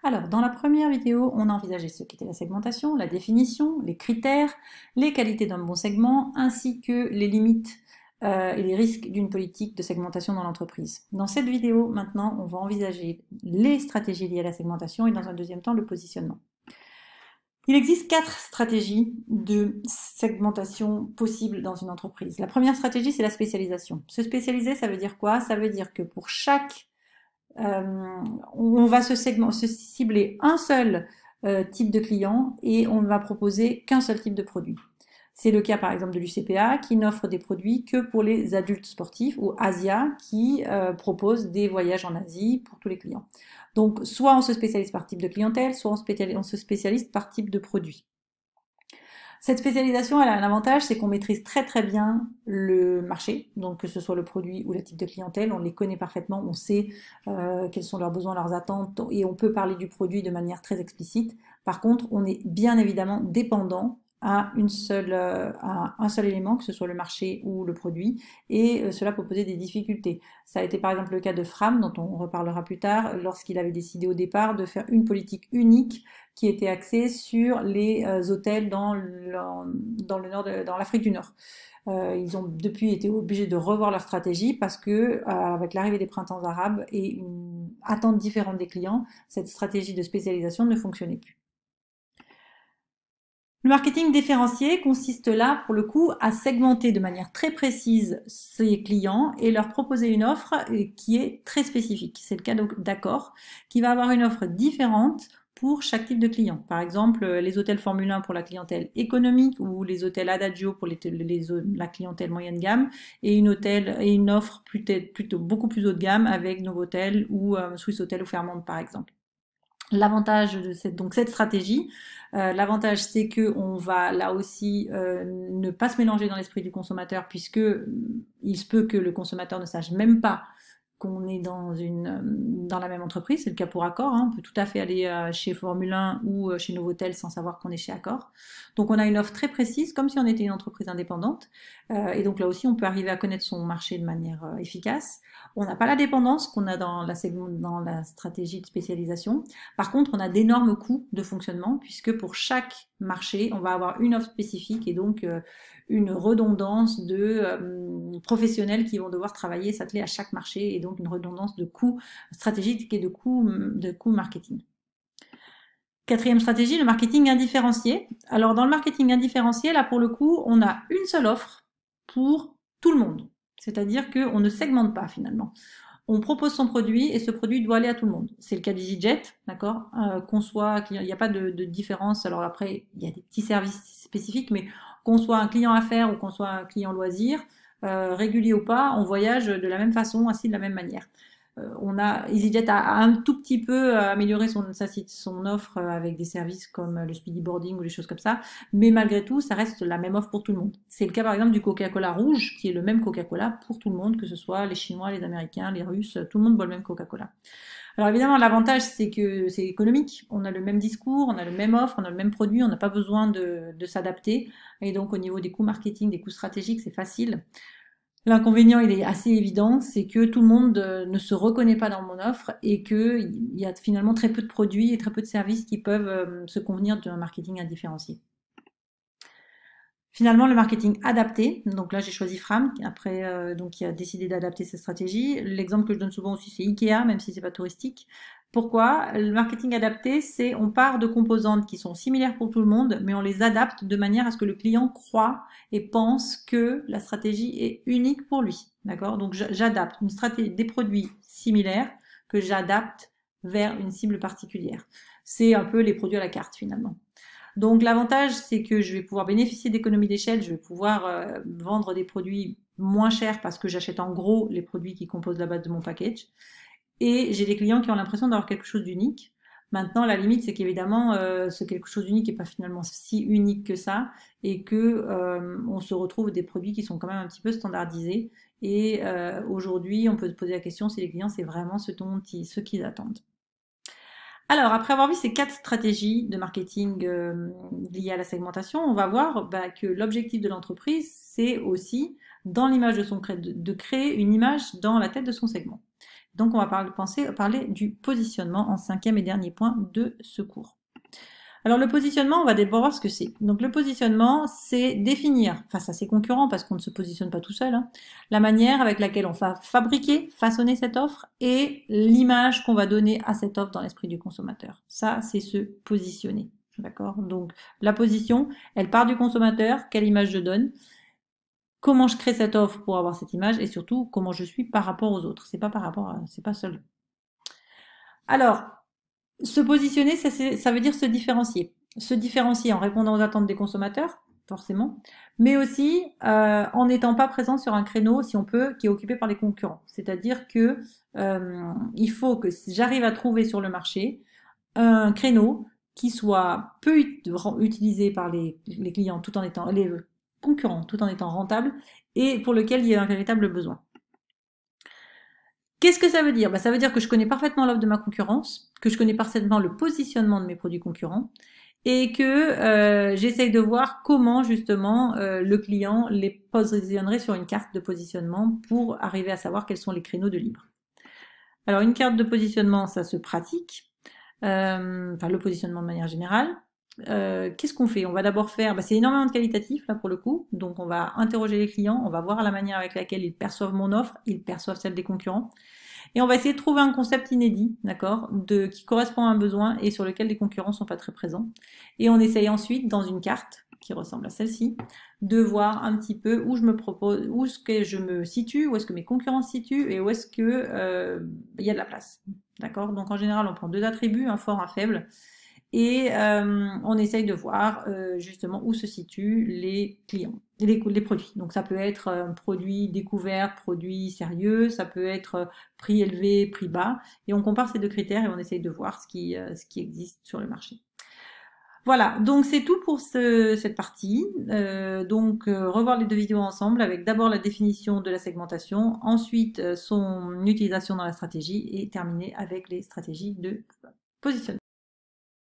Alors, dans la première vidéo, on a envisagé ce qu'était la segmentation, la définition, les critères, les qualités d'un bon segment, ainsi que les limites et les risques d'une politique de segmentation dans l'entreprise. Dans cette vidéo, maintenant, on va envisager les stratégies liées à la segmentation et dans un deuxième temps, le positionnement. Il existe 4 stratégies de segmentation possibles dans une entreprise. La première stratégie, c'est la spécialisation. Se spécialiser, ça veut dire quoi? Ça veut dire que pour chaque on va se cibler un seul type de client et on ne va proposer qu'un seul type de produit. C'est le cas par exemple de l'UCPA qui n'offre des produits que pour les adultes sportifs, ou Asia qui propose des voyages en Asie pour tous les clients. Donc soit on se spécialise par type de clientèle, soit on se spécialise par type de produit. Cette spécialisation, elle a un avantage, c'est qu'on maîtrise très très bien le marché, donc que ce soit le produit ou le type de clientèle, on les connaît parfaitement, on sait quels sont leurs besoins, leurs attentes, et on peut parler du produit de manière très explicite. Par contre, on est bien évidemment dépendant à un seul élément, que ce soit le marché ou le produit, et cela peut poser des difficultés. Ça a été par exemple le cas de Fram, dont on reparlera plus tard, lorsqu'il avait décidé au départ de faire une politique unique qui était axée sur les hôtels dans l'Afrique du Nord. Ils ont depuis été obligés de revoir leur stratégie parce que avec l'arrivée des printemps arabes et une attente différente des clients, cette stratégie de spécialisation ne fonctionnait plus. Le marketing différencié consiste là, pour le coup, à segmenter de manière très précise ses clients et leur proposer une offre qui est très spécifique. C'est le cas d'Accor, qui va avoir une offre différente pour chaque type de client. Par exemple, les hôtels Formule 1 pour la clientèle économique ou les hôtels Adagio pour la clientèle moyenne gamme et une offre plutôt beaucoup plus haut de gamme avec Novotel ou Swiss Hotel ou Fairmont par exemple. L'avantage de cette stratégie, l'avantage c'est que on va là aussi ne pas se mélanger dans l'esprit du consommateur puisque il se peut que le consommateur ne sache même pas qu'on est dans la même entreprise, c'est le cas pour Accor, hein. On peut tout à fait aller chez Formule 1 ou chez Novotel sans savoir qu'on est chez Accor. Donc on a une offre très précise, comme si on était une entreprise indépendante, et donc là aussi on peut arriver à connaître son marché de manière efficace. On n'a pas la dépendance qu'on a dans la stratégie de spécialisation. Par contre, on a d'énormes coûts de fonctionnement, puisque pour chaque marché, on va avoir une offre spécifique et donc une redondance de professionnels qui vont devoir travailler et s'atteler à chaque marché, et donc une redondance de coûts stratégiques et de coûts marketing. Quatrième stratégie, le marketing indifférencié. Alors dans le marketing indifférencié, là pour le coup, on a une seule offre pour tout le monde. C'est-à-dire qu'on ne segmente pas finalement. On propose son produit et ce produit doit aller à tout le monde. C'est le cas d'EasyJet, d'accord, il n'y a pas de différence. Alors après, il y a des petits services spécifiques, mais qu'on soit un client affaires ou qu'on soit un client loisir, régulier ou pas, on voyage de la même façon, assis de la même manière. EasyJet a un tout petit peu amélioré son offre avec des services comme le speedy boarding ou des choses comme ça, mais malgré tout, ça reste la même offre pour tout le monde. C'est le cas par exemple du Coca-Cola rouge, qui est le même Coca-Cola pour tout le monde, que ce soit les Chinois, les Américains, les Russes, tout le monde boit le même Coca-Cola. Alors évidemment, l'avantage, c'est que c'est économique, on a le même discours, on a le même offre, on a le même produit, on n'a pas besoin de s'adapter, et donc au niveau des coûts marketing, des coûts stratégiques, c'est facile. L'inconvénient, il est assez évident, c'est que tout le monde ne se reconnaît pas dans mon offre et qu'il y a finalement très peu de produits et très peu de services qui peuvent se convenir d'un marketing indifférencié. Finalement, le marketing adapté, donc là j'ai choisi Fram, qui a décidé d'adapter cette stratégie. L'exemple que je donne souvent aussi, c'est Ikea, même si c'est pas touristique. Pourquoi? Le marketing adapté, c'est on part de composantes qui sont similaires pour tout le monde, mais on les adapte de manière à ce que le client croit et pense que la stratégie est unique pour lui. D'accord? Donc j'adapte des produits similaires que j'adapte vers une cible particulière. C'est un peu les produits à la carte finalement. Donc l'avantage, c'est que je vais pouvoir bénéficier d'économies d'échelle, je vais pouvoir vendre des produits moins chers parce que j'achète en gros les produits qui composent la base de mon package. Et j'ai des clients qui ont l'impression d'avoir quelque chose d'unique. Maintenant, la limite, c'est qu'évidemment, ce quelque chose d'unique n'est pas finalement si unique que ça, et que on se retrouve des produits qui sont quand même un petit peu standardisés. Et aujourd'hui, on peut se poser la question si les clients, c'est vraiment ce qu'ils attendent. Alors, après avoir vu ces 4 stratégies de marketing liées à la segmentation, on va voir que l'objectif de l'entreprise, c'est aussi, dans l'image de créer une image dans la tête de son segment. Donc on va parler du positionnement en 5e et dernier point de ce cours. Alors le positionnement, on va d'abord voir ce que c'est. Donc le positionnement, c'est définir, face à ses concurrents, parce qu'on ne se positionne pas tout seul, hein, la manière avec laquelle on va fabriquer, façonner cette offre et l'image qu'on va donner à cette offre dans l'esprit du consommateur. Ça, c'est se positionner. D'accord? Donc la position, elle part du consommateur, quelle image je donne, comment je crée cette offre pour avoir cette image et surtout comment je suis par rapport aux autres. C'est pas seul. Alors, se positionner, ça veut dire se différencier. Se différencier en répondant aux attentes des consommateurs, forcément, mais aussi en n'étant pas présent sur un créneau, si on peut, qui est occupé par les concurrents. C'est-à-dire que il faut que j'arrive à trouver sur le marché un créneau qui soit peu utilisé par les clients tout en étant les concurrents tout en étant rentable et pour lequel il y a un véritable besoin. Qu'est-ce que ça veut dire? Ça veut dire que je connais parfaitement l'offre de ma concurrence, que je connais parfaitement le positionnement de mes produits concurrents et que j'essaye de voir comment justement le client les positionnerait sur une carte de positionnement pour arriver à savoir quels sont les créneaux de libre. Alors une carte de positionnement, ça se pratique, le positionnement de manière générale. Qu'est-ce qu'on fait? On va d'abord faire, c'est énormément de qualitatif là pour le coup, donc on va interroger les clients, on va voir la manière avec laquelle ils perçoivent mon offre, ils perçoivent celle des concurrents, et on va essayer de trouver un concept inédit, d'accord, qui correspond à un besoin et sur lequel les concurrents sont pas très présents. Et on essaye ensuite, dans une carte qui ressemble à celle-ci, de voir un petit peu où je me situe, où est-ce que mes concurrents se situent et où est-ce que il y a de la place, d'accord. Donc en général, on prend deux attributs, un fort, un faible. Et on essaye de voir justement où se situent les clients, les produits. Donc ça peut être un produit découvert, produit sérieux, ça peut être prix élevé, prix bas. Et on compare ces deux critères et on essaye de voir ce qui existe sur le marché. Voilà, donc c'est tout pour cette partie. Revoir les deux vidéos ensemble avec d'abord la définition de la segmentation, ensuite son utilisation dans la stratégie et terminer avec les stratégies de positionnement.